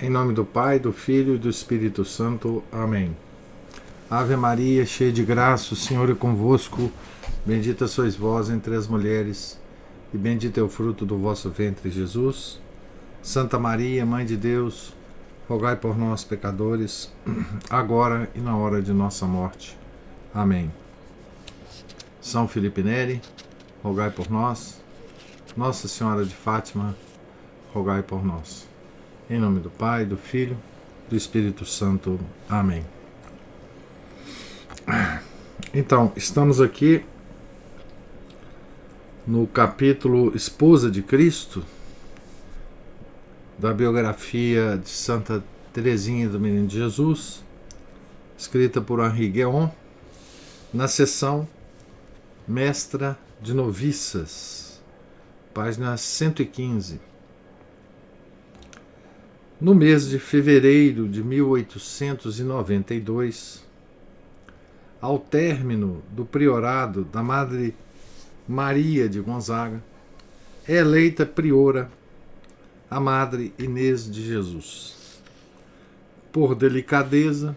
Em nome do Pai, do Filho e do Espírito Santo. Amém. Ave Maria, cheia de graça, o Senhor é convosco. Bendita sois vós entre as mulheres, e bendito é o fruto do vosso ventre, Jesus. Santa Maria, Mãe de Deus, rogai por nós, pecadores, agora e na hora de nossa morte. Amém. São Felipe Neri, rogai por nós. Nossa Senhora de Fátima, rogai por nós. Em nome do Pai, do Filho, do Espírito Santo. Amém. Então, estamos aqui no capítulo Esposa de Cristo, da biografia de Santa Teresinha do Menino Jesus, escrita por Henri Guéon, na seção Mestra de Noviças, página 115. No mês de fevereiro de 1892, ao término do priorado da Madre Maria de Gonzaga, é eleita priora a Madre Inês de Jesus. Por delicadeza,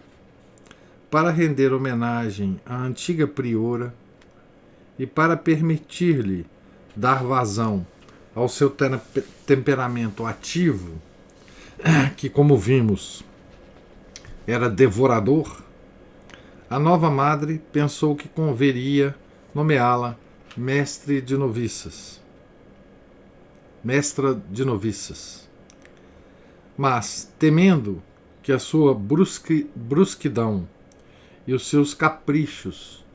para render homenagem à antiga priora e para permitir-lhe dar vazão ao seu temperamento ativo, que, como vimos, era devorador, a nova madre pensou que converia nomeá-la mestra de noviças. Mas, temendo que a sua brusquidão e os seus caprichos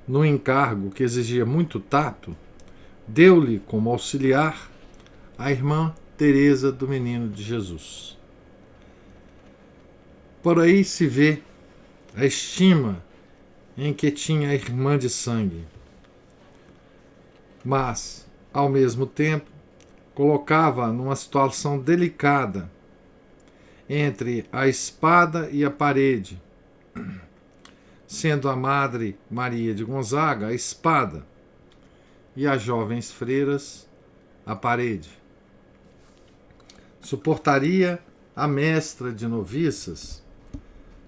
no encargo que exigia muito tato, deu-lhe como auxiliar a irmã Teresa do Menino de Jesus. Por aí se vê a estima em que tinha a irmã de sangue, mas, ao mesmo tempo, colocava numa situação delicada entre a espada e a parede, sendo a Madre Maria de Gonzaga a espada e as jovens freiras a parede. Suportaria a mestra de noviças,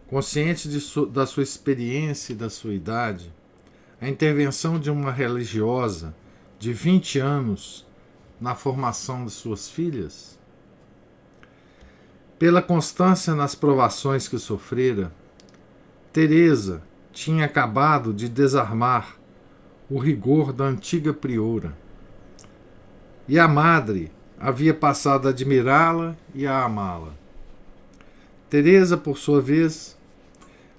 consciente da sua experiência e da sua idade, a intervenção de uma religiosa de 20 anos na formação de suas filhas? Pela constância nas provações que sofrera, Teresa tinha acabado de desarmar o rigor da antiga priora, e a madre havia passado a admirá-la e a amá-la. Teresa, por sua vez,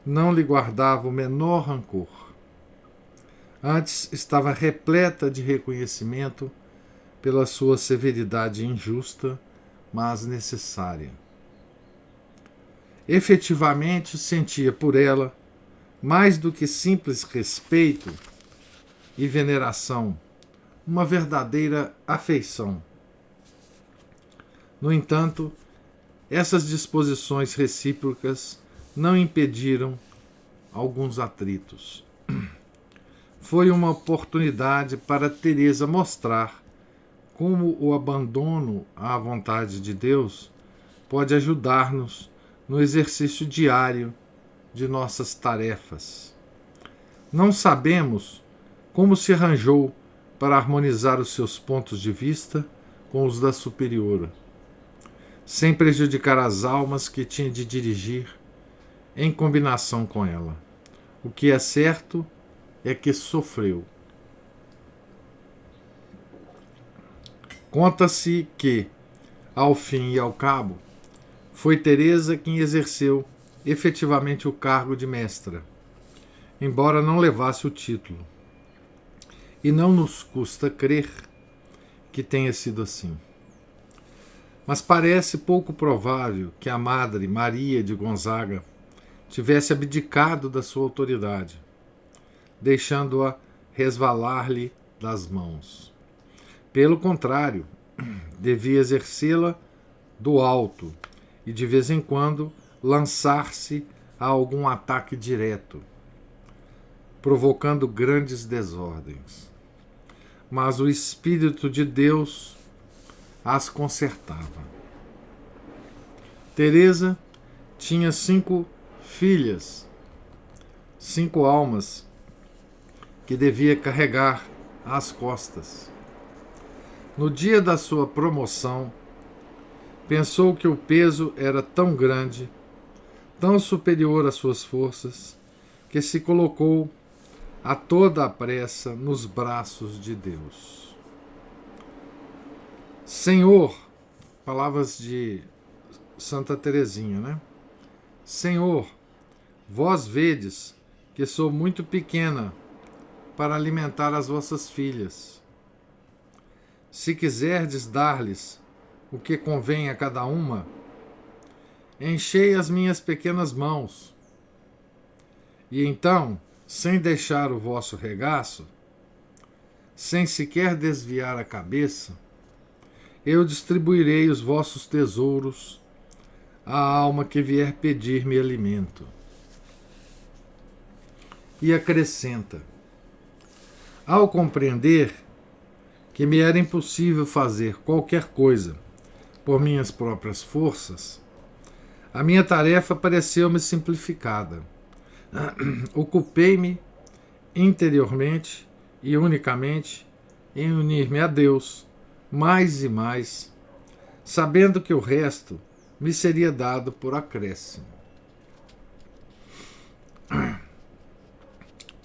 não lhe guardava o menor rancor. Antes estava repleta de reconhecimento pela sua severidade injusta, mas necessária. Efetivamente sentia por ela mais do que simples respeito e veneração, uma verdadeira afeição. No entanto, essas disposições recíprocas não impediram alguns atritos. Foi uma oportunidade para Teresa mostrar como o abandono à vontade de Deus pode ajudar-nos no exercício diário de nossas tarefas. Não sabemos como se arranjou para harmonizar os seus pontos de vista com os da superiora, sem prejudicar as almas que tinha de dirigir em combinação com ela. O que é certo é que sofreu. Conta-se que, ao fim e ao cabo, foi Teresa quem exerceu efetivamente o cargo de mestra, embora não levasse o título. E não nos custa crer que tenha sido assim. Mas parece pouco provável que a Madre Maria de Gonzaga tivesse abdicado da sua autoridade, deixando-a resvalar-lhe das mãos. Pelo contrário, devia exercê-la do alto e, de vez em quando, lançar-se a algum ataque direto, provocando grandes desordens. Mas o Espírito de Deus as consertava. Teresa tinha 5 filhas, 5 almas que devia carregar às costas. No dia da sua promoção, pensou que o peso era tão grande, tão superior às suas forças, que se colocou a toda a pressa nos braços de Deus. Senhor, palavras de Santa Teresinha, né? Senhor, vós vedes que sou muito pequena para alimentar as vossas filhas. Se quiserdes dar-lhes o que convém a cada uma, enchei as minhas pequenas mãos, e então, sem deixar o vosso regaço, sem sequer desviar a cabeça, eu distribuirei os vossos tesouros à alma que vier pedir-me alimento. E acrescenta: ao compreender que me era impossível fazer qualquer coisa por minhas próprias forças, a minha tarefa pareceu-me simplificada. Ocupei-me interiormente e unicamente em unir-me a Deus mais e mais, sabendo que o resto me seria dado por acréscimo.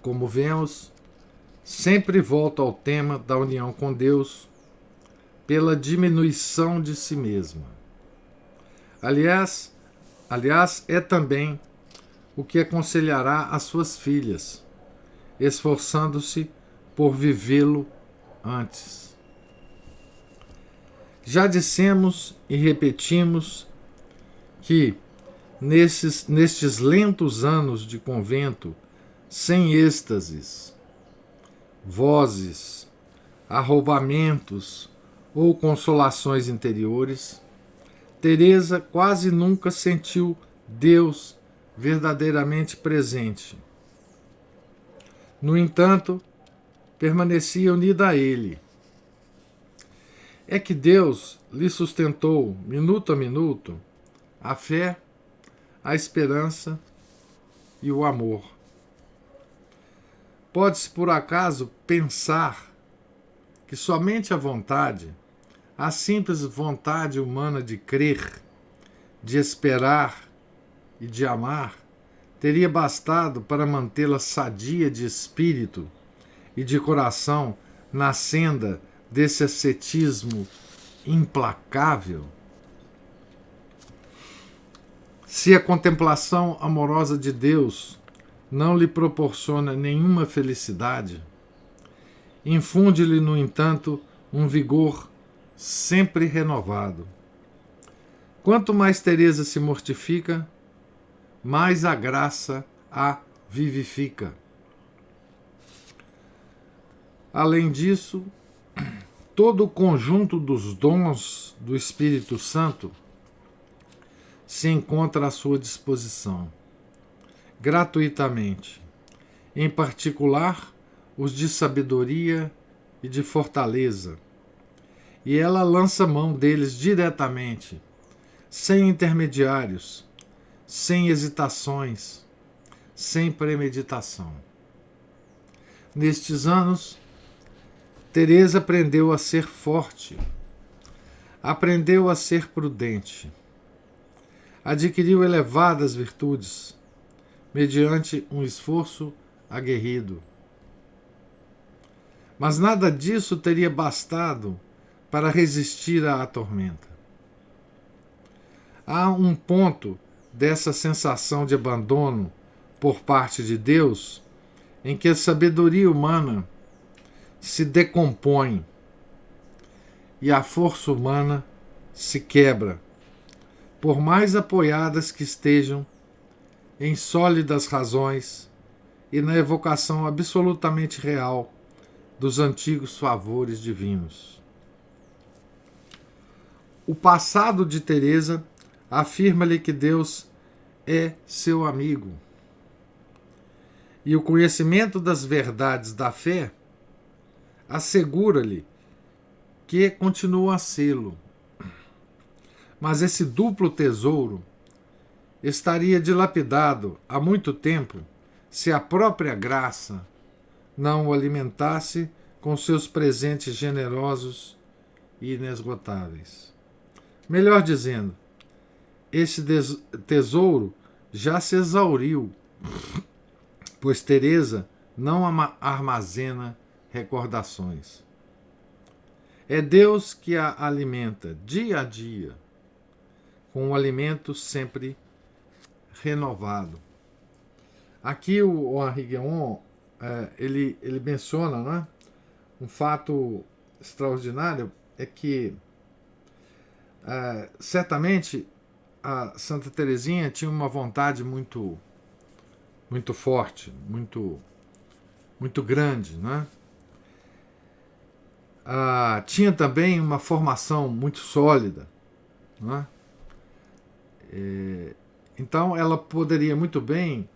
Como vemos, sempre volto ao tema da união com Deus pela diminuição de si mesma. Aliás, é também o que aconselhará às suas filhas, esforçando-se por vivê-lo antes. Já dissemos e repetimos que, nestes lentos anos de convento, sem êxtases, vozes, arroubamentos ou consolações interiores, Teresa quase nunca sentiu Deus verdadeiramente presente. No entanto, permanecia unida a Ele. É que Deus lhe sustentou, minuto a minuto, a fé, a esperança e o amor. Pode-se, por acaso, pensar que somente a vontade, a simples vontade humana de crer, de esperar e de amar, teria bastado para mantê-la sadia de espírito e de coração na senda desse ascetismo implacável? Se a contemplação amorosa de Deus não lhe proporciona nenhuma felicidade, infunde-lhe, no entanto, um vigor sempre renovado. Quanto mais Teresa se mortifica, mais a graça a vivifica. Além disso, todo o conjunto dos dons do Espírito Santo se encontra à sua disposição, gratuitamente, em particular os de sabedoria e de fortaleza, e ela lança mão deles diretamente, sem intermediários, sem hesitações, sem premeditação. Nestes anos, Teresa aprendeu a ser forte, aprendeu a ser prudente, adquiriu elevadas virtudes, mediante um esforço aguerrido. Mas nada disso teria bastado para resistir à tormenta. Há um ponto dessa sensação de abandono por parte de Deus em que a sabedoria humana se decompõe e a força humana se quebra, por mais apoiadas que estejam em sólidas razões e na evocação absolutamente real dos antigos favores divinos. O passado de Teresa afirma-lhe que Deus é seu amigo. E o conhecimento das verdades da fé assegura-lhe que continua a sê-lo. Mas esse duplo tesouro estaria dilapidado há muito tempo se a própria graça não o alimentasse com seus presentes generosos e inesgotáveis. Melhor dizendo, esse tesouro já se exauriu, pois Teresa não armazena recordações. É Deus que a alimenta dia a dia, com um alimento sempre renovado. Aqui o Henri Guéon, ele menciona, né, um fato extraordinário, é que certamente a Santa Teresinha tinha uma vontade muito forte, muito grande, né? Tinha também uma formação muito sólida, né? Então ela poderia muito bem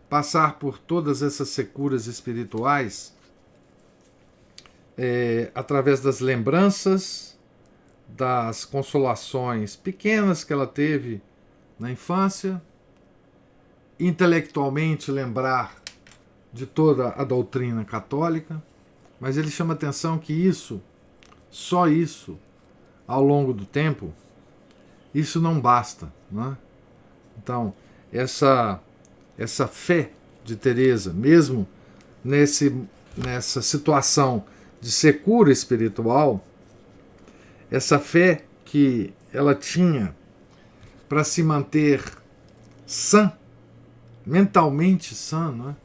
passar por todas essas securas espirituais através das lembranças, das consolações pequenas que ela teve na infância, intelectualmente lembrar de toda a doutrina católica, mas ele chama atenção que isso, só isso, ao longo do tempo, isso não basta, né? Então, essa fé de Teresa, mesmo nessa situação de secura espiritual, essa fé que ela tinha para se manter sã, mentalmente sã, né,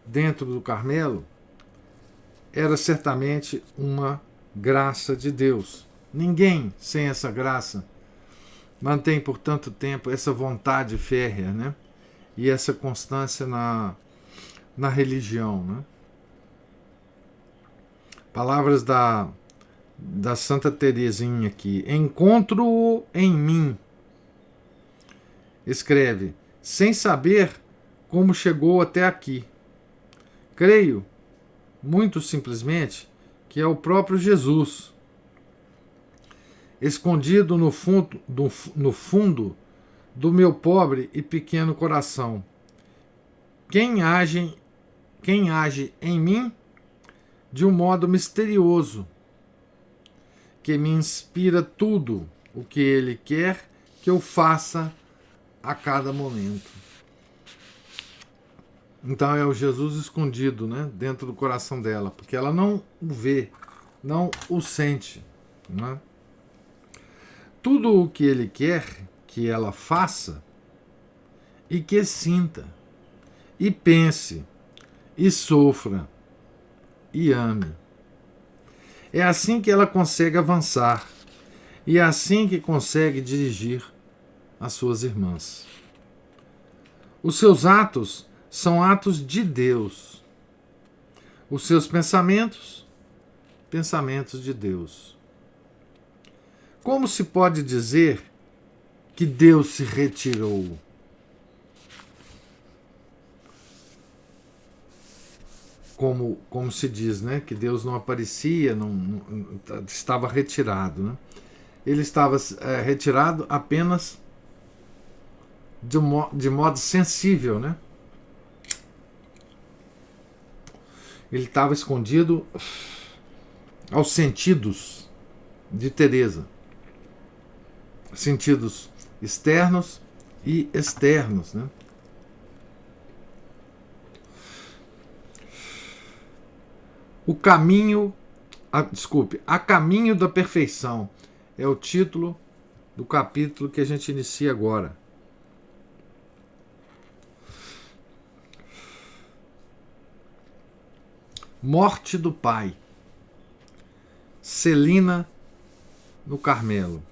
dentro do Carmelo, era certamente uma graça de Deus. Ninguém sem essa graça mantém por tanto tempo essa vontade férrea, né, e essa constância na religião, né? Palavras da Santa Teresinha aqui. Encontro-o em mim. Escreve, sem saber como chegou até aqui. Creio, muito simplesmente, que é o próprio Jesus, escondido no fundo do meu pobre e pequeno coração. Quem age em mim de um modo misterioso, que me inspira tudo o que Ele quer que eu faça a cada momento. Então é o Jesus escondido, né, dentro do coração dela, porque ela não o vê, não o sente, né? Tudo o que Ele quer que ela faça e que sinta, e pense, e sofra, e ame. É assim que ela consegue avançar, e é assim que consegue dirigir as suas irmãs. Os seus atos são atos de Deus. Os seus pensamentos, pensamentos de Deus. Como se pode dizer que Deus se retirou? Como se diz, né? Que Deus não aparecia, não estava retirado, né? Ele estava retirado apenas de modo sensível, né? Ele estava escondido aos sentidos de Teresa, sentidos externos e externos, né? A Caminho da Perfeição é o título do capítulo que a gente inicia agora. Morte do pai. Celina no Carmelo.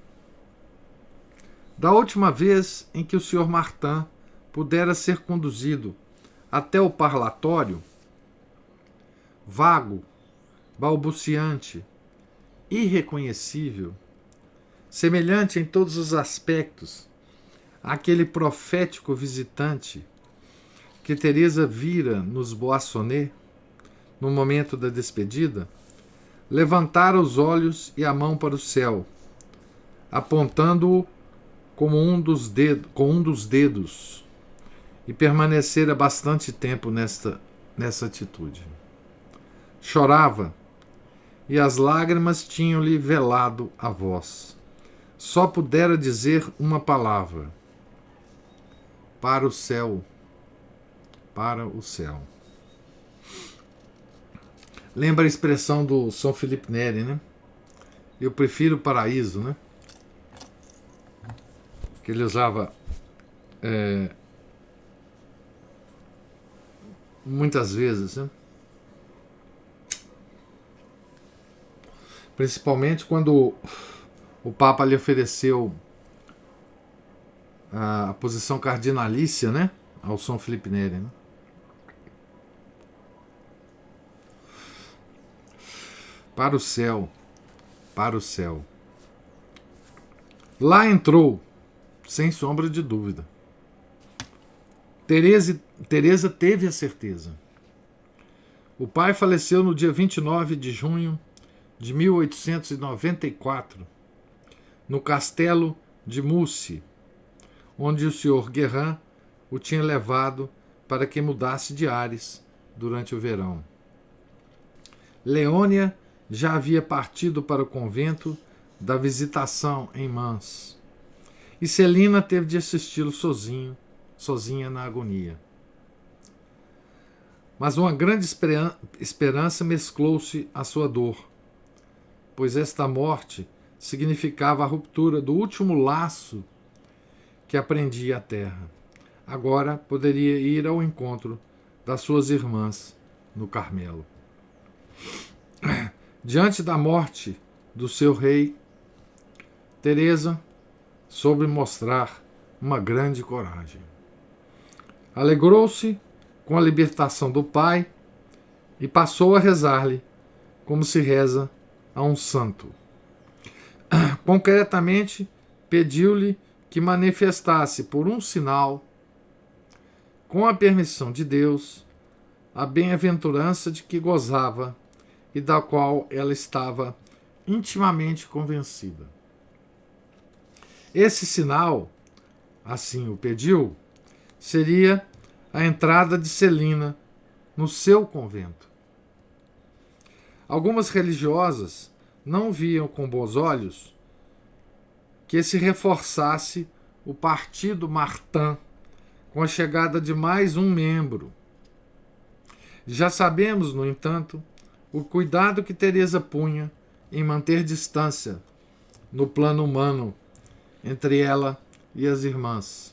Da última vez em que o Sr. Martin pudera ser conduzido até o parlatório, vago, balbuciante, irreconhecível, semelhante em todos os aspectos àquele profético visitante que Teresa vira nos Boissonnet no momento da despedida, levantara os olhos e a mão para o céu, apontando-o com um dos dedos, e permanecera bastante tempo nessa atitude. Chorava, e as lágrimas tinham-lhe velado a voz. Só pudera dizer uma palavra: para o céu, para o céu. Lembra a expressão do São Felipe Neri, né? Eu prefiro o paraíso, né? Que ele usava muitas vezes, né? Principalmente quando o Papa lhe ofereceu a posição cardinalícia, né? Ao São Felipe Neri, né? Para o céu, para o céu. Lá entrou, sem sombra de dúvida. Teresa teve a certeza. O pai faleceu no dia 29 de junho de 1894, no castelo de Mussi, onde o Sr. Guérin o tinha levado para que mudasse de ares durante o verão. Leônia já havia partido para o convento da Visitação em Mans, e Celina teve de assisti-lo sozinha na agonia. Mas uma grande esperança mesclou-se à sua dor, pois esta morte significava a ruptura do último laço que a prendia à terra. Agora poderia ir ao encontro das suas irmãs no Carmelo. Diante da morte do seu rei, Teresa soube mostrar uma grande coragem. Alegrou-se com a libertação do pai e passou a rezar-lhe como se reza a um santo. Concretamente, pediu-lhe que manifestasse por um sinal, com a permissão de Deus, a bem-aventurança de que gozava e da qual ela estava intimamente convencida. Esse sinal, assim o pediu, seria a entrada de Celina no seu convento. Algumas religiosas não viam com bons olhos que se reforçasse o partido Martin com a chegada de mais um membro. Já sabemos, no entanto, o cuidado que Teresa punha em manter distância no plano humano entre ela e as irmãs.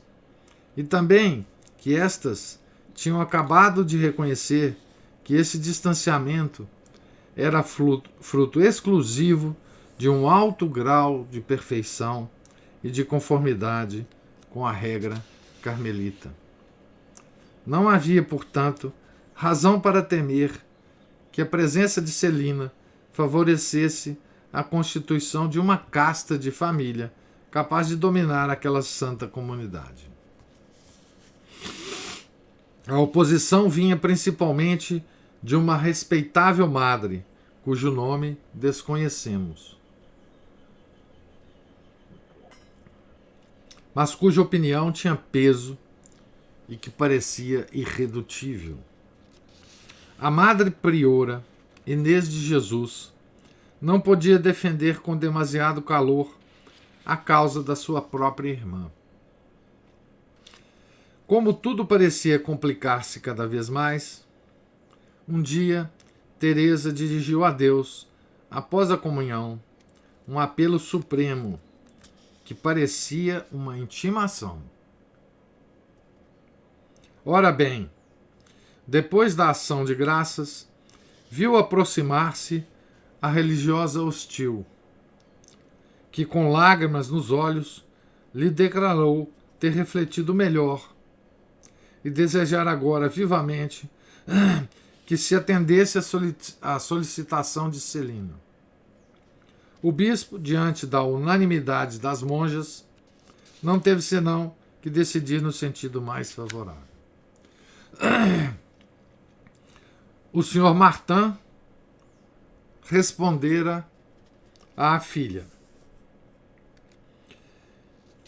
E também que estas tinham acabado de reconhecer que esse distanciamento era fruto exclusivo de um alto grau de perfeição e de conformidade com a regra carmelita. Não havia, portanto, razão para temer que a presença de Celina favorecesse a constituição de uma casta de família capaz de dominar aquela santa comunidade. A oposição vinha principalmente de uma respeitável madre, cujo nome desconhecemos, mas cuja opinião tinha peso e que parecia irredutível. A madre priora, Inês de Jesus, não podia defender com demasiado calor a causa da sua própria irmã. Como tudo parecia complicar-se cada vez mais, um dia Teresa dirigiu a Deus, após a comunhão, um apelo supremo que parecia uma intimação. Ora bem, depois da ação de graças, viu aproximar-se a religiosa hostil, que com lágrimas nos olhos lhe declarou ter refletido melhor e desejar agora vivamente que se atendesse à solicitação de Celina. O bispo, diante da unanimidade das monjas, não teve senão que decidir no sentido mais favorável. O Sr. Martin respondera à filha: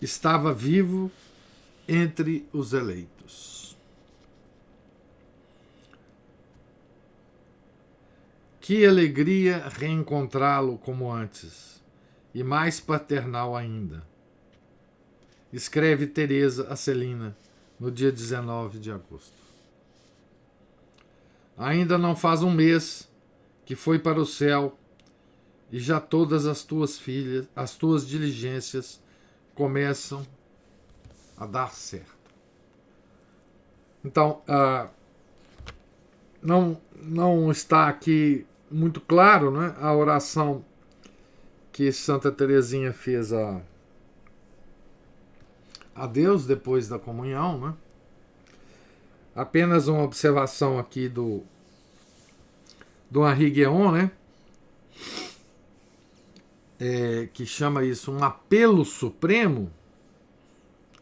estava vivo entre os eleitos. Que alegria reencontrá-lo como antes, e mais paternal ainda. Escreve Teresa a Celina no dia 19 de agosto. Ainda não faz um mês que foi para o céu e já todas as tuas filhas, as tuas diligências começam a dar certo. Então, não está aqui muito claro, né, a oração que Santa Teresinha fez a Deus depois da comunhão, né? Apenas uma observação aqui do Henri Guéon, né? Que chama isso um apelo supremo,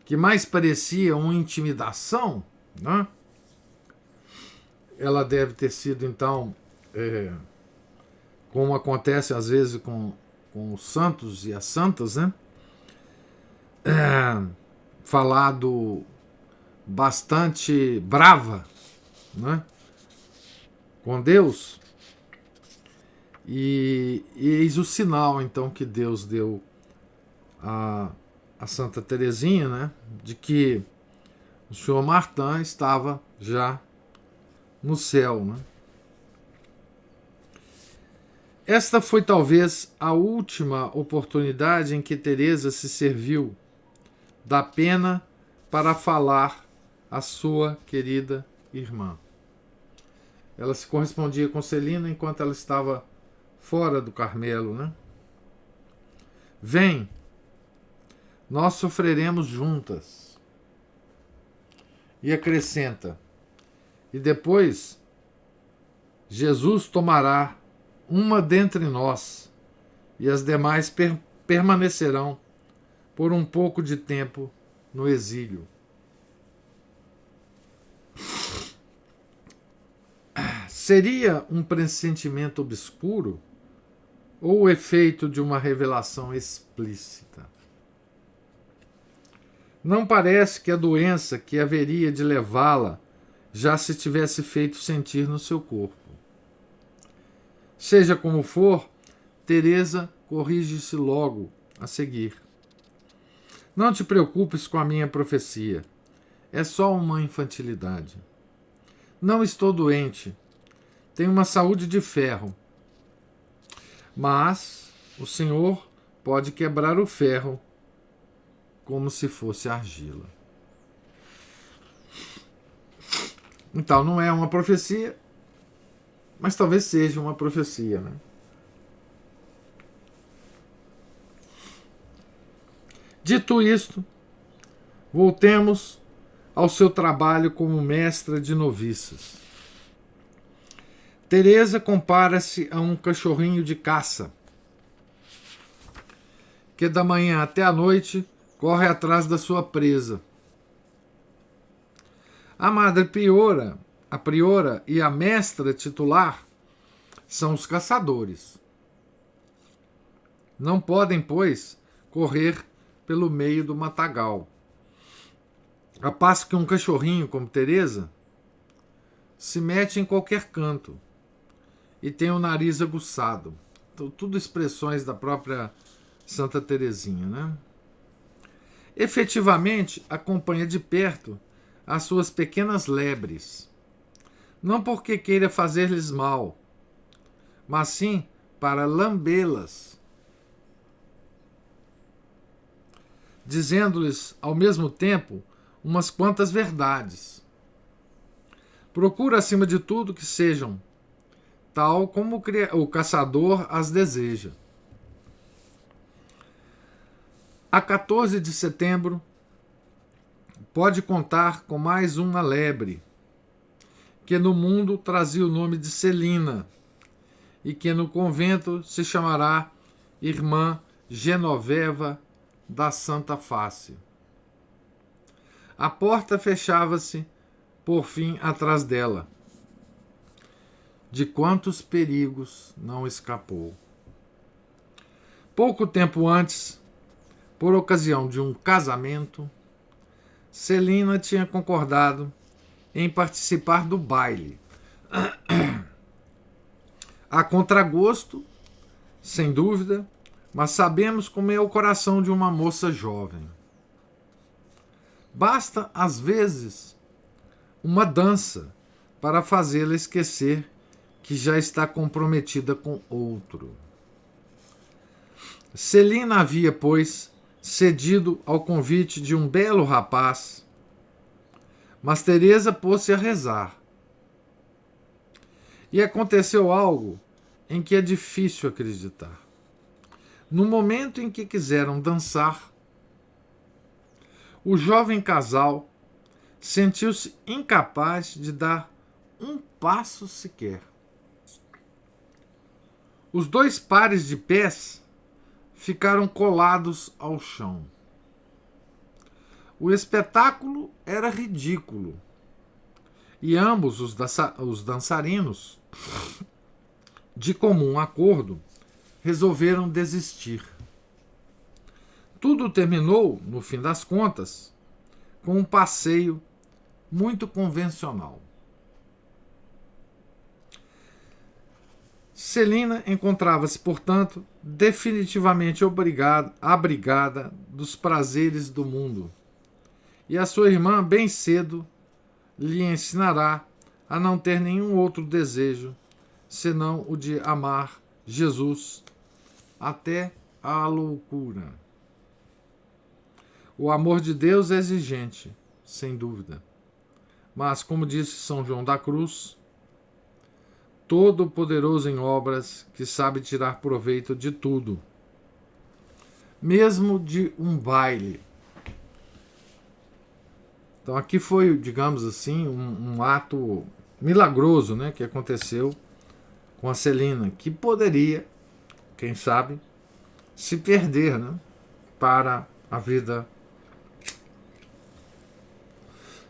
que mais parecia uma intimidação, né? Ela deve ter sido, então, como acontece às vezes com os santos e as santas, né? Falado bastante brava, né? Com Deus. E eis o sinal, então, que Deus deu a Santa Teresinha, né? De que o senhor Martin estava já no céu, né? Esta foi talvez a última oportunidade em que Teresa se serviu da pena para falar à sua querida irmã. Ela se correspondia com Celina enquanto ela estava fora do Carmelo, né? Vem, nós sofreremos juntas. E acrescenta, e depois Jesus tomará uma dentre nós, e as demais permanecerão por um pouco de tempo no exílio. Seria um pressentimento obscuro ou o efeito de uma revelação explícita? Não parece que a doença que haveria de levá-la já se tivesse feito sentir no seu corpo. Seja como for, Teresa corrige-se logo a seguir. Não te preocupes com a minha profecia. É só uma infantilidade. Não estou doente. Tenho uma saúde de ferro. Mas o Senhor pode quebrar o ferro como se fosse argila. Então, não é uma profecia, mas talvez seja uma profecia, né? Dito isto, voltemos ao seu trabalho como mestra de noviças. Teresa compara-se a um cachorrinho de caça, que da manhã até a noite corre atrás da sua presa. A madre priora, a priora e a mestra titular são os caçadores. Não podem, pois, correr pelo meio do matagal. A passo que um cachorrinho como Teresa se mete em qualquer canto e tem o nariz aguçado. Então, tudo expressões da própria Santa Teresinha, né? Efetivamente, acompanha de perto as suas pequenas lebres, não porque queira fazer-lhes mal, mas sim para lambê-las, dizendo-lhes ao mesmo tempo umas quantas verdades. Procura, acima de tudo, que sejam tal como o caçador as deseja. A 14 de setembro, pode contar com mais uma lebre, que no mundo trazia o nome de Celina, e que no convento se chamará Irmã Genoveva da Santa Face. A porta fechava-se, por fim, atrás dela. De quantos perigos não escapou. Pouco tempo antes, por ocasião de um casamento, Celina tinha concordado em participar do baile. A contragosto, sem dúvida, mas sabemos como é o coração de uma moça jovem. Basta, às vezes, uma dança para fazê-la esquecer que já está comprometida com outro. Celina havia, pois, cedido ao convite de um belo rapaz, mas Teresa pôs-se a rezar. E aconteceu algo em que é difícil acreditar. No momento em que quiseram dançar, o jovem casal sentiu-se incapaz de dar um passo sequer. Os dois pares de pés ficaram colados ao chão. O espetáculo era ridículo e ambos os dançarinos, de comum acordo, resolveram desistir. Tudo terminou, no fim das contas, com um passeio muito convencional. Celina encontrava-se, portanto, definitivamente abrigada dos prazeres do mundo, e a sua irmã, bem cedo, lhe ensinará a não ter nenhum outro desejo senão o de amar Jesus até a loucura. O amor de Deus é exigente, sem dúvida, mas, como disse São João da Cruz, todo-poderoso em obras, que sabe tirar proveito de tudo, mesmo de um baile. Então aqui foi, digamos assim, um ato milagroso, né, que aconteceu com a Celina, que poderia, quem sabe, se perder, né, para a vida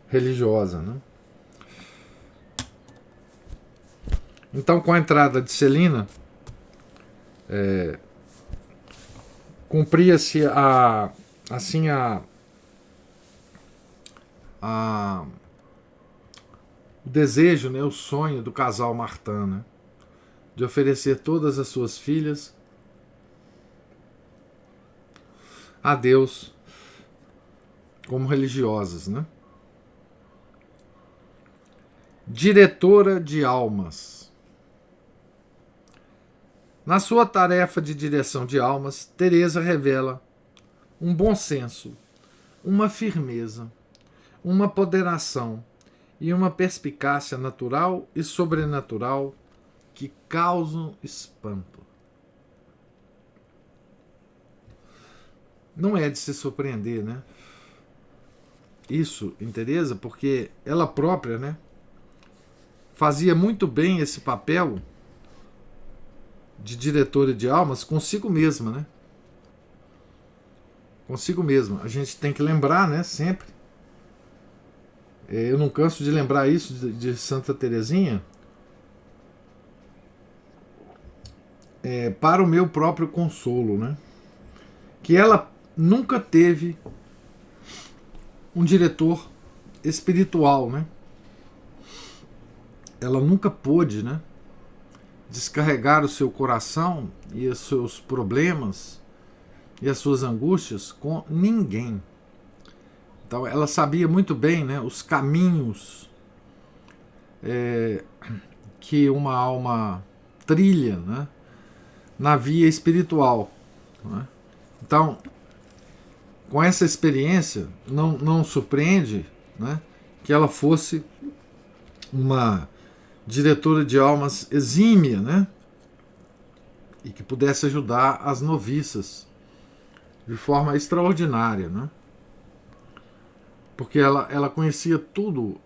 religiosa, né? Então, com a entrada de Celina, cumpria-se o desejo, né, o sonho do casal Martin, né, de oferecer todas as suas filhas a Deus como religiosas, né? Diretora de almas. Na sua tarefa de direção de almas, Teresa revela um bom senso, uma firmeza, uma ponderação e uma perspicácia natural e sobrenatural que causam espanto. Não é de se surpreender, né? Isso em Teresa, porque ela própria, né, fazia muito bem esse papel de diretora de almas consigo mesma, né? Consigo mesma. A gente tem que lembrar, né, sempre. Eu não canso de lembrar isso de Santa Teresinha. Para o meu próprio consolo, né? Que ela nunca teve um diretor espiritual, né? Ela nunca pôde, né, descarregar o seu coração e os seus problemas e as suas angústias com ninguém. Então ela sabia muito bem, né, os caminhos que uma alma trilha, né, na via espiritual, né? Então, com essa experiência, não surpreende, né, que ela fosse uma diretora de almas exímia, né, e que pudesse ajudar as noviças de forma extraordinária, né, porque ela conhecia tudo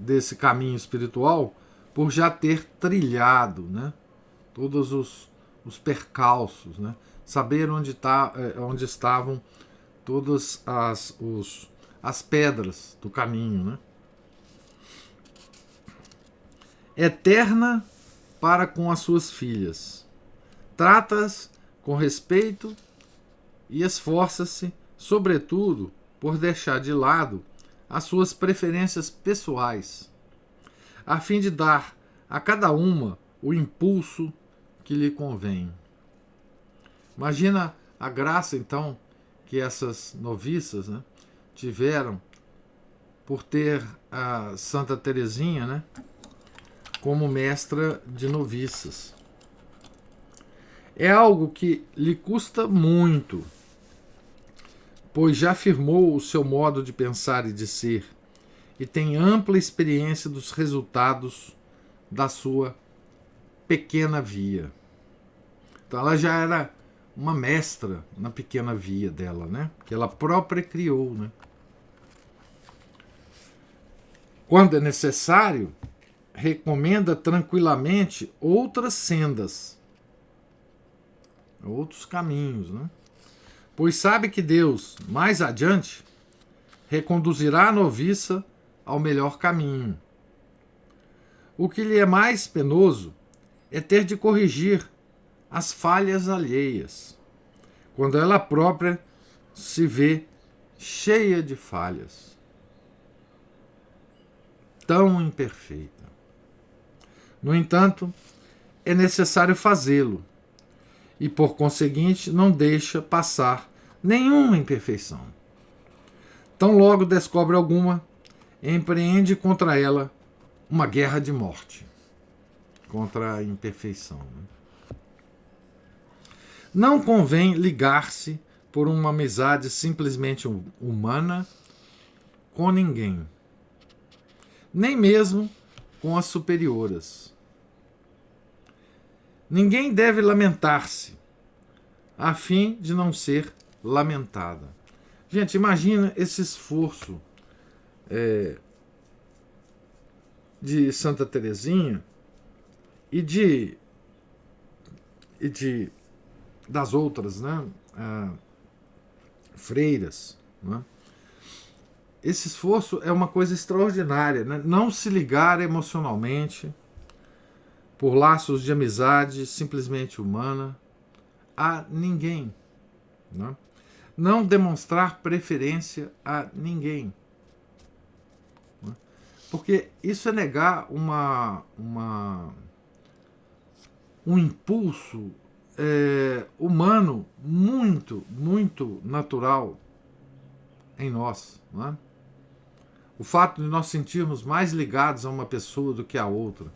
desse caminho espiritual por já ter trilhado, né, todos os percalços, né, saber onde estavam todas as pedras do caminho, né. Eterna para com as suas filhas. Trata-as com respeito e esforça-se, sobretudo, por deixar de lado as suas preferências pessoais, a fim de dar a cada uma o impulso que lhe convém. Imagina a graça, então, que essas noviças, né, tiveram por ter a Santa Teresinha, né, como mestra de noviças. É algo que lhe custa muito, pois já firmou o seu modo de pensar e de ser, e tem ampla experiência dos resultados da sua pequena via. Então ela já era uma mestra na pequena via dela, né? Que ela própria criou, né? Quando é necessário, recomenda tranquilamente outras sendas, outros caminhos, né? Pois sabe que Deus, mais adiante, reconduzirá a noviça ao melhor caminho. O que lhe é mais penoso é ter de corrigir as falhas alheias, quando ela própria se vê cheia de falhas, tão imperfeita. No entanto, é necessário fazê-lo, e por conseguinte não deixa passar nenhuma imperfeição. Tão logo descobre alguma, empreende contra ela uma guerra de morte, contra a imperfeição. Não convém ligar-se por uma amizade simplesmente humana com ninguém, nem mesmo com as superioras. Ninguém deve lamentar-se, a fim de não ser lamentada. Gente, imagina esse esforço de Santa Teresinha e das outras, né, freiras, né? Esse esforço é uma coisa extraordinária, né? Não se ligar emocionalmente por laços de amizade simplesmente humana a ninguém, né? Não demonstrar preferência a ninguém, né? Porque isso é negar um impulso humano muito, muito natural em nós, né? O fato de nós sentirmos mais ligados a uma pessoa do que a outra,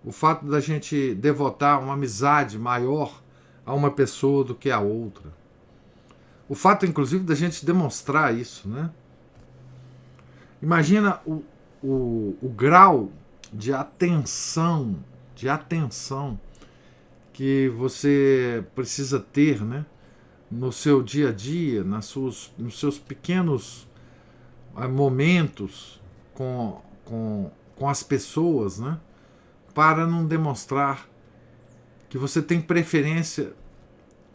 o fato da gente devotar uma amizade maior a uma pessoa do que a outra, o fato, inclusive, da gente demonstrar isso, né? Imagina o grau de atenção que você precisa ter, né, no seu dia a dia, nos seus pequenos momentos com as pessoas, né, para não demonstrar que você tem preferência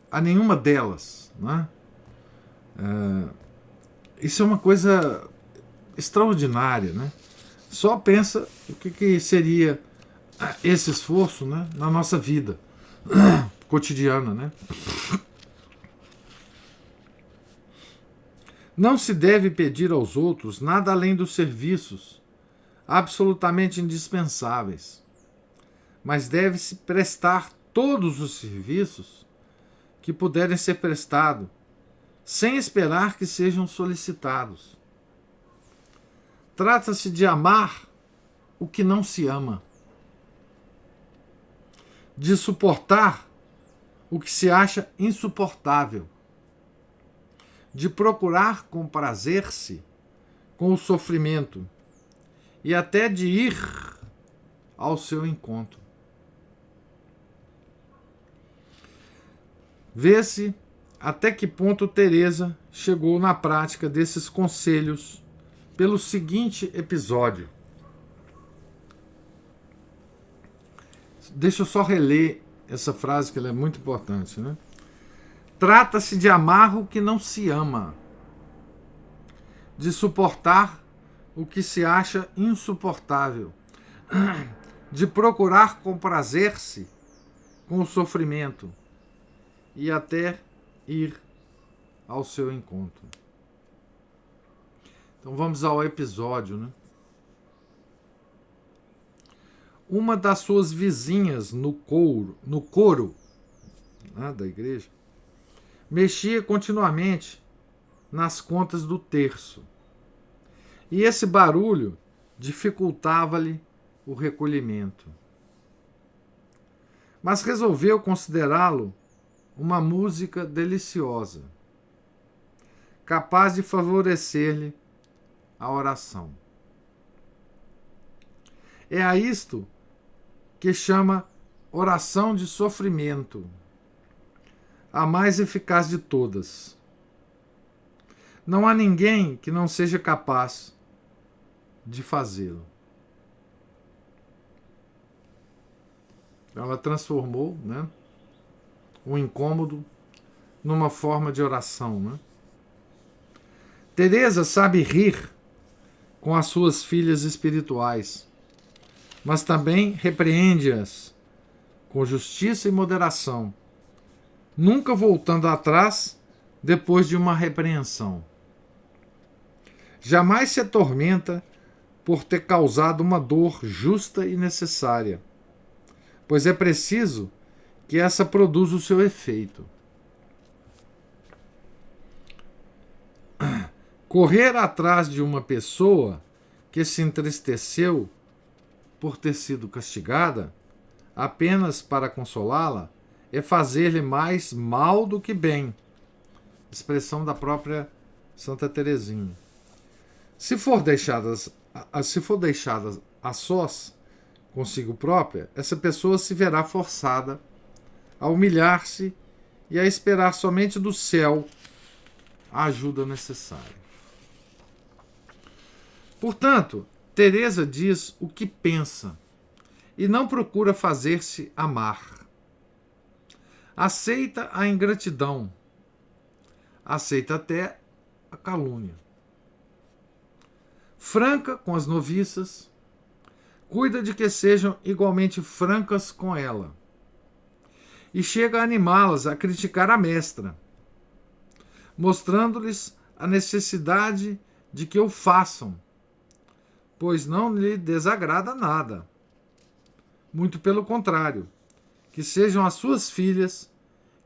a nenhuma delas, né? Isso é uma coisa extraordinária, né? Só pensa o que seria esse esforço, né, na nossa vida cotidiana, né? Não se deve pedir aos outros nada além dos serviços absolutamente indispensáveis, mas deve-se prestar todos os serviços que puderem ser prestados, sem esperar que sejam solicitados. Trata-se de amar o que não se ama, de suportar o que se acha insuportável, de procurar comprazer-se com o sofrimento e até de ir ao seu encontro. Vê-se até que ponto Teresa chegou na prática desses conselhos pelo seguinte episódio. Deixa eu só reler essa frase, que ela é muito importante, né? Trata-se de amar o que não se ama, de suportar o que se acha insuportável, de procurar comprazer-se com o sofrimento e até ir ao seu encontro. Então vamos ao episódio, né? Uma das suas vizinhas no coro, né, da igreja, mexia continuamente nas contas do terço. E esse barulho dificultava-lhe o recolhimento. Mas resolveu considerá-lo uma música deliciosa, capaz de favorecer-lhe a oração. É a isto que chama oração de sofrimento, a mais eficaz de todas. Não há ninguém que não seja capaz de fazê-lo. Ela transformou, né, o incômodo numa forma de oração, né? Teresa sabe rir com as suas filhas espirituais, mas também repreende-as com justiça e moderação, nunca voltando atrás depois de uma repreensão. Jamais se atormenta por ter causado uma dor justa e necessária, pois é preciso que essa produza o seu efeito. Correr atrás de uma pessoa que se entristeceu por ter sido castigada, apenas para consolá-la, é fazer-lhe mais mal do que bem. Expressão da própria Santa Teresinha. Se for deixada a sós consigo própria, essa pessoa se verá forçada a humilhar-se e a esperar somente do céu a ajuda necessária. Portanto, Teresa diz o que pensa e não procura fazer-se amar. Aceita a ingratidão, aceita até a calúnia. Franca com as noviças, cuida de que sejam igualmente francas com ela. E chega a animá-las a criticar a mestra, mostrando-lhes a necessidade de que o façam, pois não lhe desagrada nada. Muito pelo contrário, que sejam as suas filhas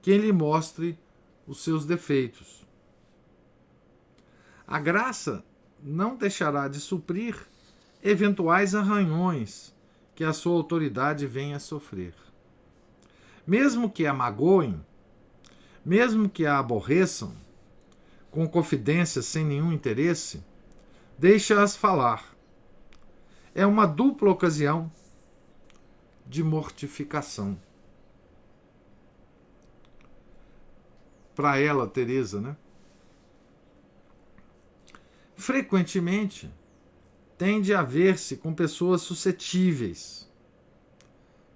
quem lhe mostre os seus defeitos. A graça não deixará de suprir eventuais arranhões que a sua autoridade venha a sofrer. Mesmo que a magoem, mesmo que a aborreçam, com confidência sem nenhum interesse, deixa-as falar. É uma dupla ocasião de mortificação. Para ela, Teresa, né? Frequentemente, tende a ver-se com pessoas suscetíveis,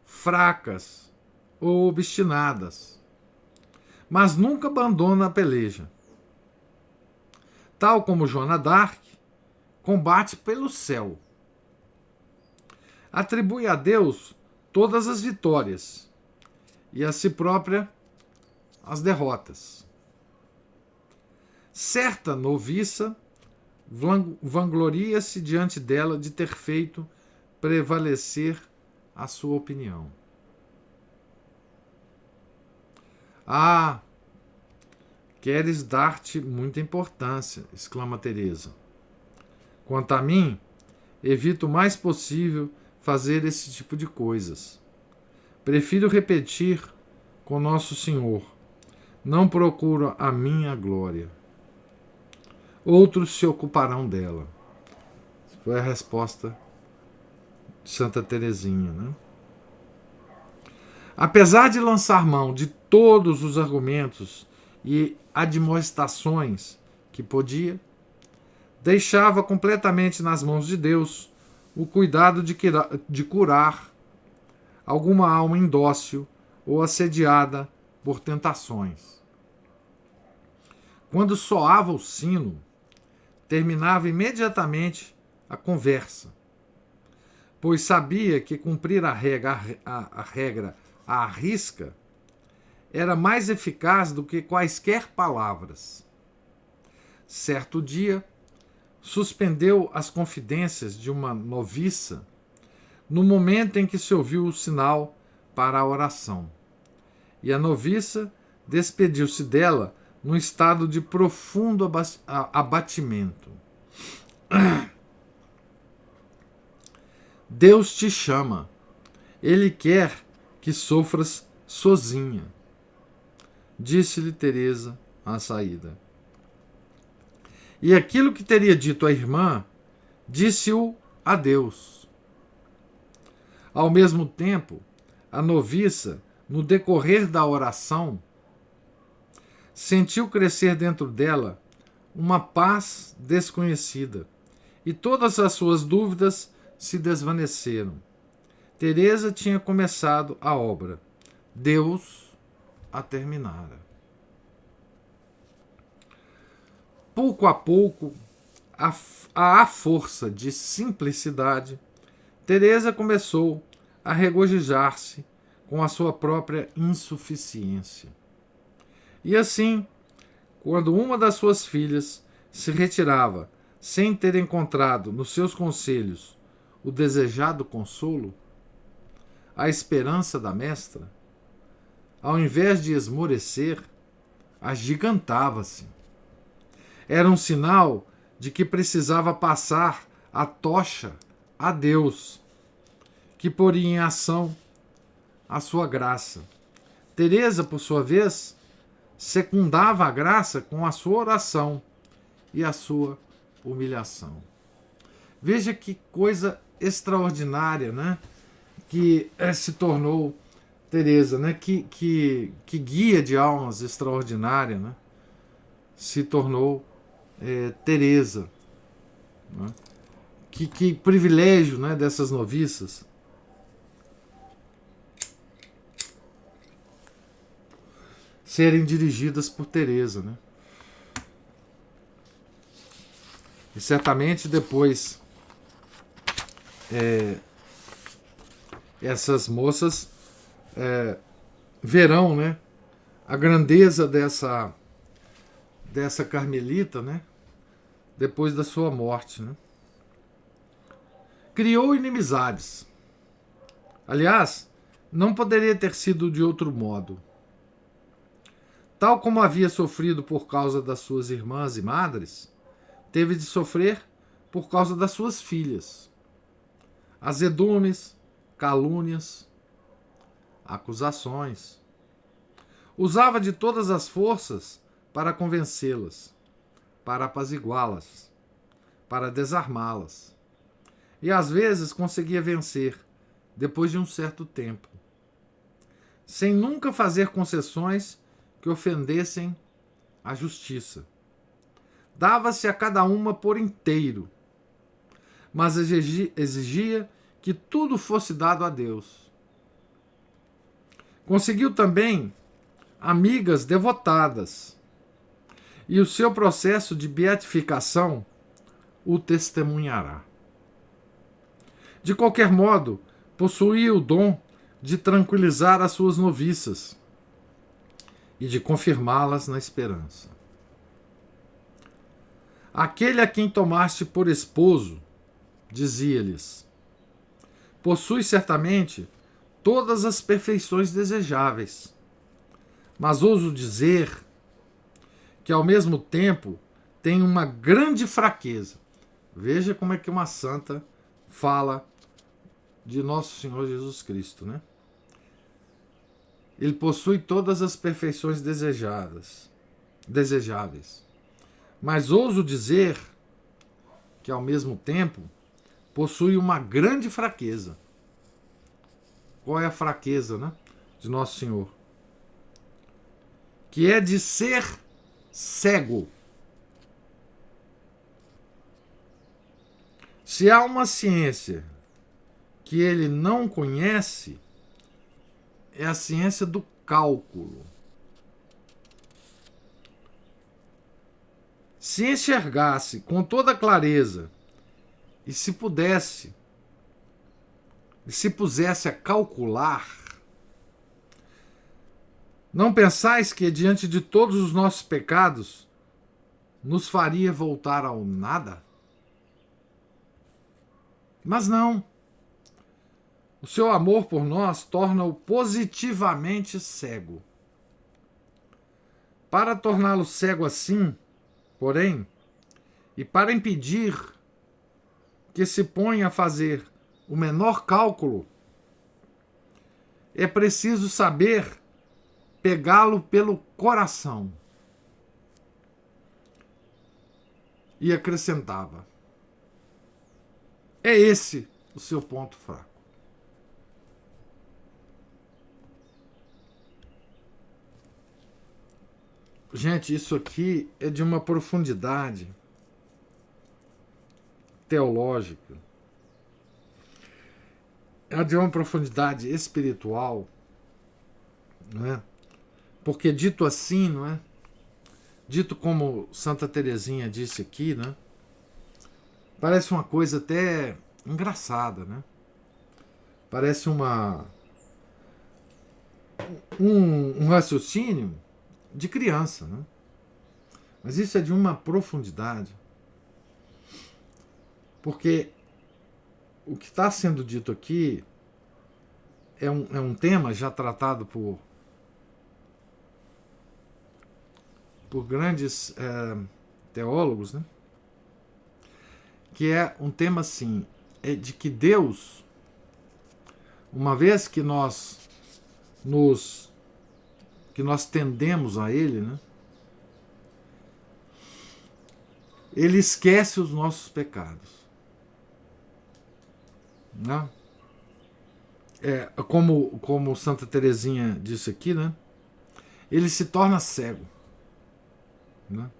fracas ou obstinadas, mas nunca abandona a peleja. Tal como Joana d'Arc, combate pelo céu. Atribui a Deus todas as vitórias e a si própria as derrotas. Certa noviça vangloria-se diante dela de ter feito prevalecer a sua opinião. Ah, queres dar-te muita importância, exclama Teresa. Quanto a mim, evito o mais possível fazer esse tipo de coisas. Prefiro repetir com Nosso Senhor: não procuro a minha glória. Outros se ocuparão dela. Foi a resposta de Santa Teresinha, né? Apesar de lançar mão de todos os argumentos e admoestações que podia, deixava completamente nas mãos de Deus o cuidado de curar alguma alma indócil ou assediada por tentações. Quando soava o sino, terminava imediatamente a conversa, pois sabia que cumprir a regra à risca era mais eficaz do que quaisquer palavras. certo dia, suspendeu as confidências de uma noviça no momento em que se ouviu o sinal para a oração. E a noviça despediu-se dela num estado de profundo abatimento. Deus te chama. Ele quer que sofras sozinha, disse-lhe Teresa à saída. E aquilo que teria dito à irmã, disse-o a Deus. Ao mesmo tempo, a noviça, no decorrer da oração, sentiu crescer dentro dela uma paz desconhecida, e todas as suas dúvidas se desvaneceram. Teresa tinha começado a obra, Deus a terminara. Pouco a pouco, à força de simplicidade, Teresa começou a regozijar-se com a sua própria insuficiência. E assim, quando uma das suas filhas se retirava sem ter encontrado nos seus conselhos o desejado consolo, a esperança da mestra, ao invés de esmorecer, agigantava-se. Era um sinal de que precisava passar a tocha a Deus, que poria em ação a sua graça. Teresa, por sua vez, secundava a graça com a sua oração e a sua humilhação. Veja que coisa extraordinária, né? Que se tornou Teresa, né? Que guia de almas extraordinária, né? Se tornou Teresa, né? Que privilégio, né, dessas noviças. Serem dirigidas por Teresa, né? E certamente depois essas moças verão, né, a grandeza dessa carmelita, né, depois da sua morte, né? Criou inimizades. Aliás, não poderia ter sido de outro modo. Tal como havia sofrido por causa das suas irmãs e madres, teve de sofrer por causa das suas filhas. Azedumes, calúnias, acusações. Usava de todas as forças para convencê-las, para apaziguá-las, para desarmá-las. E às vezes conseguia vencer, depois de um certo tempo, sem nunca fazer concessões que ofendessem a justiça. Dava-se a cada uma por inteiro, mas exigia que tudo fosse dado a Deus. Conseguiu também amigas devotadas, e o seu processo de beatificação o testemunhará. De qualquer modo, possuía o dom de tranquilizar as suas noviças e de confirmá-las na esperança. Aquele a quem tomaste por esposo, dizia-lhes, possui certamente todas as perfeições desejáveis, mas ouso dizer que ao mesmo tempo tem uma grande fraqueza. Veja como é que uma santa fala de nosso Senhor Jesus Cristo, né? Ele possui todas as perfeições desejáveis, mas ouso dizer que ao mesmo tempo possui uma grande fraqueza. Qual é a fraqueza, né, de nosso Senhor? Que é de ser cego. Se há uma ciência que ele não conhece, é a ciência do cálculo. Se enxergasse com toda clareza e se pusesse a calcular, não pensais que diante de todos os nossos pecados nos faria voltar ao nada? Mas não. O seu amor por nós torna-o positivamente cego. Para torná-lo cego assim, porém, e para impedir que se ponha a fazer o menor cálculo, é preciso saber pegá-lo pelo coração. E acrescentava: é esse o seu ponto fraco. Gente, isso aqui é de uma profundidade teológica, é de uma profundidade espiritual, não é? Porque dito assim, não é? Dito como Santa Teresinha disse aqui, né? Parece uma coisa até engraçada, né? Parece um raciocínio de criança, né? Mas isso é de uma profundidade, porque o que está sendo dito aqui é um tema já tratado por grandes teólogos, né? Que é um tema assim, é de que Deus, uma vez que nós tendemos a Ele, né? Ele esquece os nossos pecados. Né? Como Santa Teresinha disse aqui, né? Ele se torna cego. Né?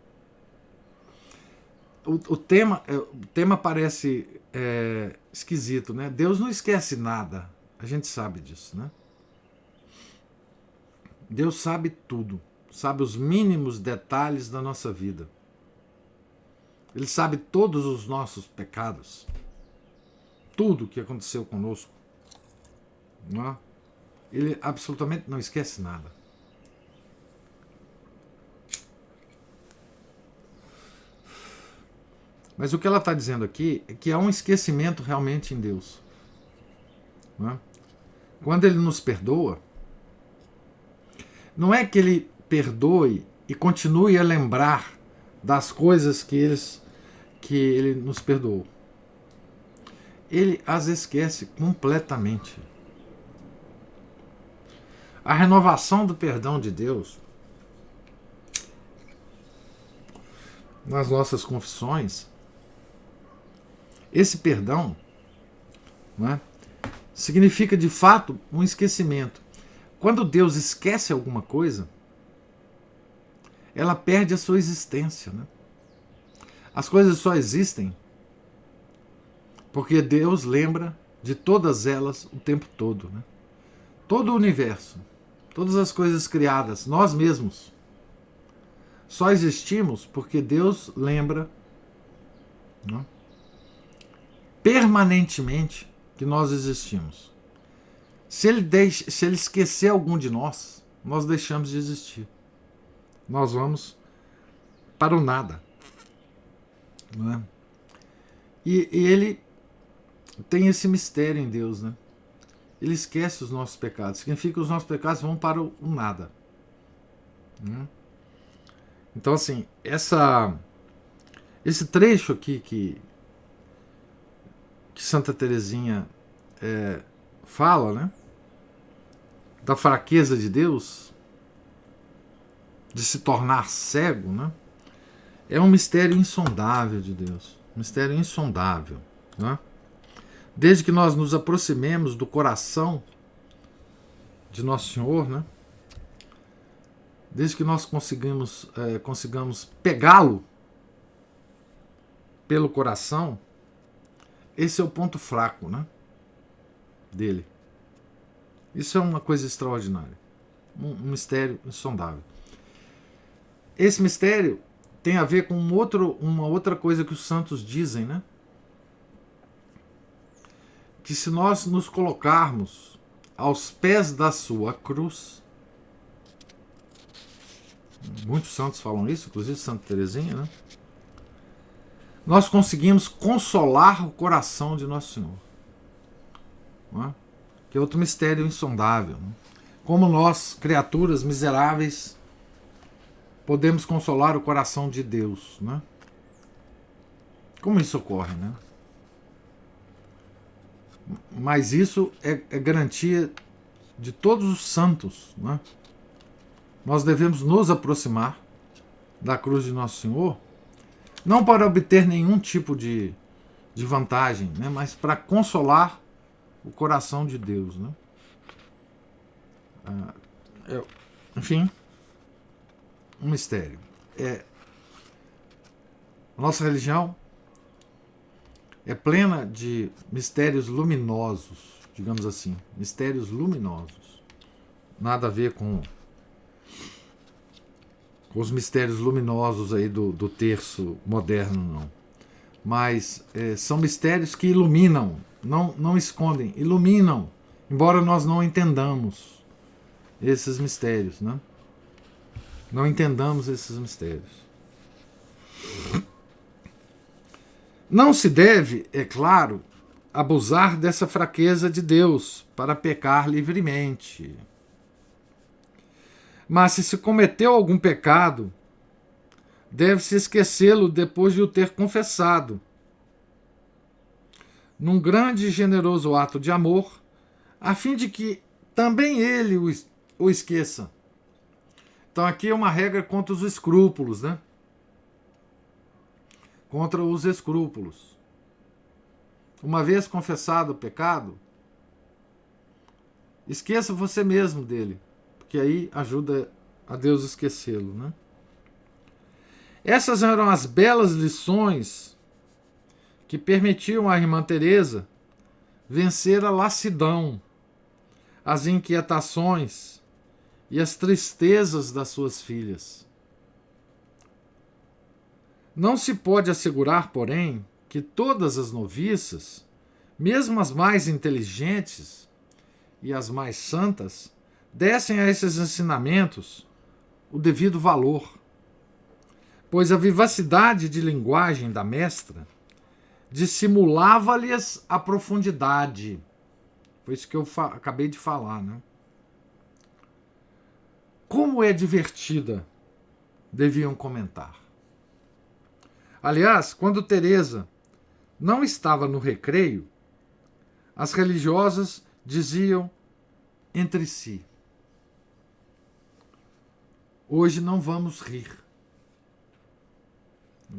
O tema parece esquisito, né? Deus não esquece nada. A gente sabe disso, né? Deus sabe tudo. Sabe os mínimos detalhes da nossa vida. Ele sabe todos os nossos pecados. Tudo que aconteceu conosco. Não é? Ele absolutamente não esquece nada. Mas o que ela está dizendo aqui é que há um esquecimento realmente em Deus. Não é? Quando Ele nos perdoa, não é que Ele perdoe e continue a lembrar das coisas que Ele nos perdoou. Ele as esquece completamente. A renovação do perdão de Deus nas nossas confissões, esse perdão, não é, significa de fato um esquecimento. Quando Deus esquece alguma coisa, ela perde a sua existência. Né? As coisas só existem porque Deus lembra de todas elas o tempo todo. Né? Todo o universo, todas as coisas criadas, nós mesmos, só existimos porque Deus lembra, né, permanentemente que nós existimos. Se ele esquecer algum de nós, nós deixamos de existir. Nós vamos para o nada. Não é? E ele tem esse mistério em Deus, né? Ele esquece os nossos pecados. Significa que os nossos pecados vão para o nada. Né? Então, assim, esse trecho aqui que Santa Teresinha fala, né? Da fraqueza de Deus, de se tornar cego, né? É um mistério insondável de Deus. Um mistério insondável. Né? Desde que nós nos aproximemos do coração de Nosso Senhor, né? Desde que nós consigamos pegá-lo pelo coração, esse é o ponto fraco, né? Dele. Isso é uma coisa extraordinária. Um mistério insondável. Esse mistério tem a ver com uma outra coisa que os santos dizem, né? Que se nós nos colocarmos aos pés da sua cruz, muitos santos falam isso, inclusive Santa Teresinha, né? nós conseguimos consolar o coração de Nosso Senhor. Não é? Que é outro mistério insondável. Né? Como nós, criaturas miseráveis, podemos consolar o coração de Deus. Né? Como isso ocorre, né? Mas isso é garantia de todos os santos. Né? Nós devemos nos aproximar da cruz de Nosso Senhor, não para obter nenhum tipo de vantagem, né? Mas para consolar o coração de Deus. Né? Enfim, um mistério. A nossa religião é plena de mistérios luminosos, digamos assim, mistérios luminosos. Nada a ver com os mistérios luminosos aí do terço moderno, não. Mas são mistérios que iluminam, não escondem, iluminam, embora nós não entendamos esses mistérios, né? Não entendamos esses mistérios. Não se deve, é claro, abusar dessa fraqueza de Deus para pecar livremente. Mas se cometeu algum pecado, deve-se esquecê-lo depois de o ter confessado, num grande e generoso ato de amor, a fim de que também ele o esqueça. Então aqui é uma regra contra os escrúpulos, né? Contra os escrúpulos. Uma vez confessado o pecado, esqueça você mesmo dele, porque aí ajuda a Deus esquecê-lo, né? Essas eram as belas lições que permitiam à irmã Teresa vencer a lassidão, as inquietações e as tristezas das suas filhas. Não se pode assegurar, porém, que todas as noviças, mesmo as mais inteligentes e as mais santas, dessem a esses ensinamentos o devido valor, pois a vivacidade de linguagem da mestra dissimulava-lhes a profundidade. Foi isso que eu acabei de falar, né? Como é divertida, deviam comentar. Aliás, quando Teresa não estava no recreio, as religiosas diziam entre si: hoje não vamos rir.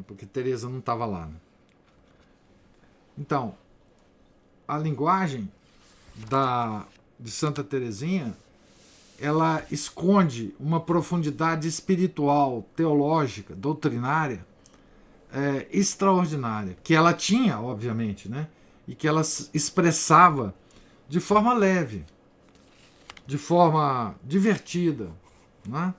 Porque Teresa não estava lá. Né? Então, a linguagem de Santa Teresinha, ela esconde uma profundidade espiritual, teológica, doutrinária, extraordinária, que ela tinha, obviamente, né? E que ela expressava de forma leve, de forma divertida, né?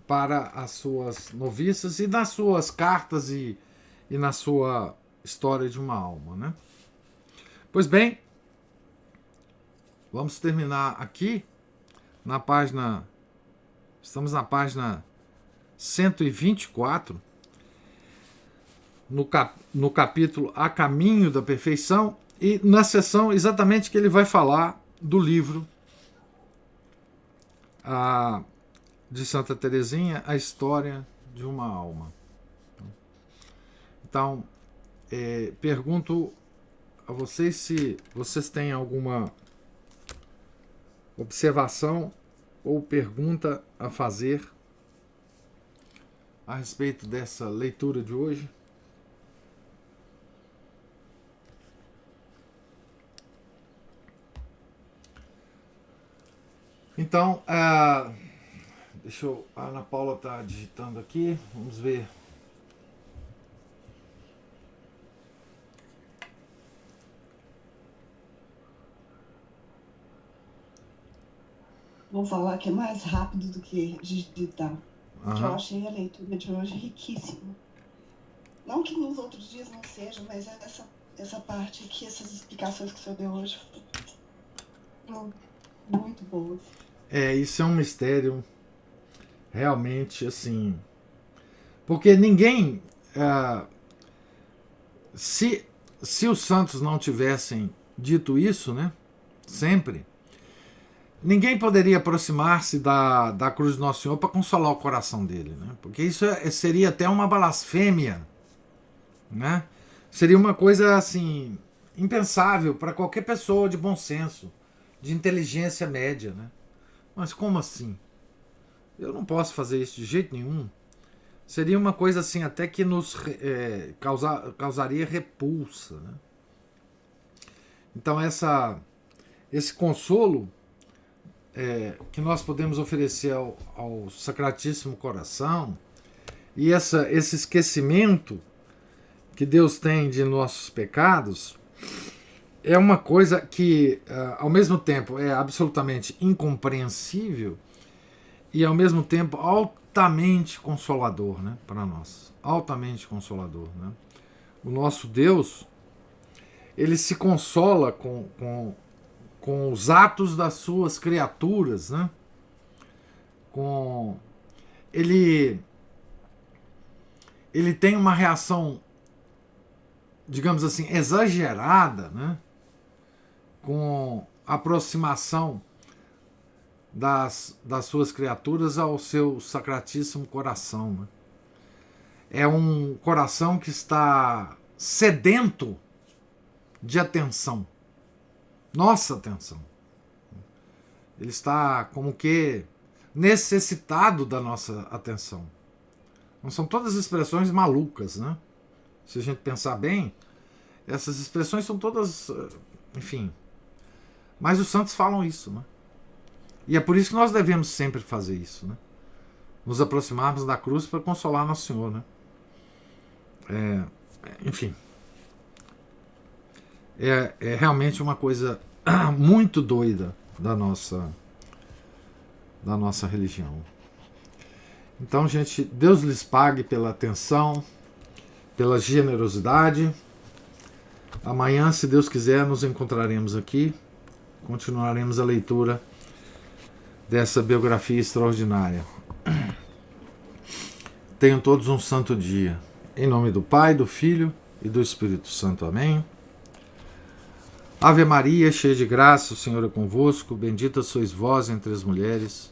Para as suas noviças e nas suas cartas e na sua história de uma alma, né? Pois bem, vamos terminar aqui na página. Estamos na página 124, no capítulo A Caminho da Perfeição, e na sessão exatamente que ele vai falar do livro de Santa Teresinha, A História de uma Alma. Então, pergunto a vocês se vocês têm alguma observação ou pergunta a fazer a respeito dessa leitura de hoje. Então, a Ana Paula está digitando aqui, vamos ver. Vou falar que é mais rápido do que digitar. Porque eu achei a leitura de hoje riquíssima. Não que nos outros dias não seja, mas essa parte aqui, essas explicações que o senhor deu hoje foram muito boas. Isso é um mistério realmente, assim, Porque ninguém... se os santos não tivessem dito isso, né, sempre, ninguém poderia aproximar-se da cruz do Nosso Senhor para consolar o coração dele, né? Porque isso seria até uma blasfêmia, né? Seria uma coisa assim impensável para qualquer pessoa de bom senso, de inteligência média, né? Mas como assim? Eu não posso fazer isso de jeito nenhum. Seria uma coisa assim até que nos causaria repulsa, né? Então esse consolo que nós podemos oferecer ao Sacratíssimo Coração e esse esquecimento que Deus tem de nossos pecados é uma coisa que ao mesmo tempo é absolutamente incompreensível e ao mesmo tempo altamente consolador, né, para nós. Altamente consolador, né? O nosso Deus, ele se consola com os atos das suas criaturas, né? Ele tem uma reação, digamos assim, exagerada, né, com a aproximação das suas criaturas ao seu Sacratíssimo Coração, né? É um coração que está sedento de atenção, nossa atenção. Ele está como que necessitado da nossa atenção. Não são todas expressões malucas, né? Se a gente pensar bem, essas expressões são todas, enfim. Mas os santos falam isso, né? E é por isso que nós devemos sempre fazer isso, né? Nos aproximarmos da cruz para consolar Nosso Senhor, né? Enfim. É realmente uma coisa muito doida da nossa religião. Então, gente, Deus lhes pague pela atenção, pela generosidade. Amanhã, se Deus quiser, nos encontraremos aqui. Continuaremos a leitura dessa biografia extraordinária. Tenham todos um santo dia. Em nome do Pai, do Filho e do Espírito Santo. Amém. Ave Maria, cheia de graça, o Senhor é convosco. Bendita sois vós entre as mulheres,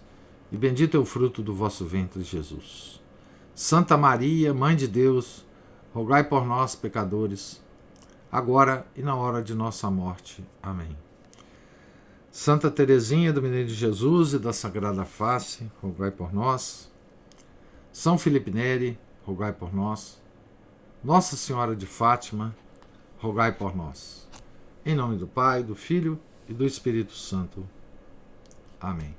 e bendito é o fruto do vosso ventre, Jesus. Santa Maria, Mãe de Deus, rogai por nós, pecadores, agora e na hora de nossa morte. Amém. Santa Teresinha do Menino de Jesus e da Sagrada Face, rogai por nós. São Felipe Neri, rogai por nós. Nossa Senhora de Fátima, rogai por nós. Em nome do Pai, do Filho e do Espírito Santo. Amém.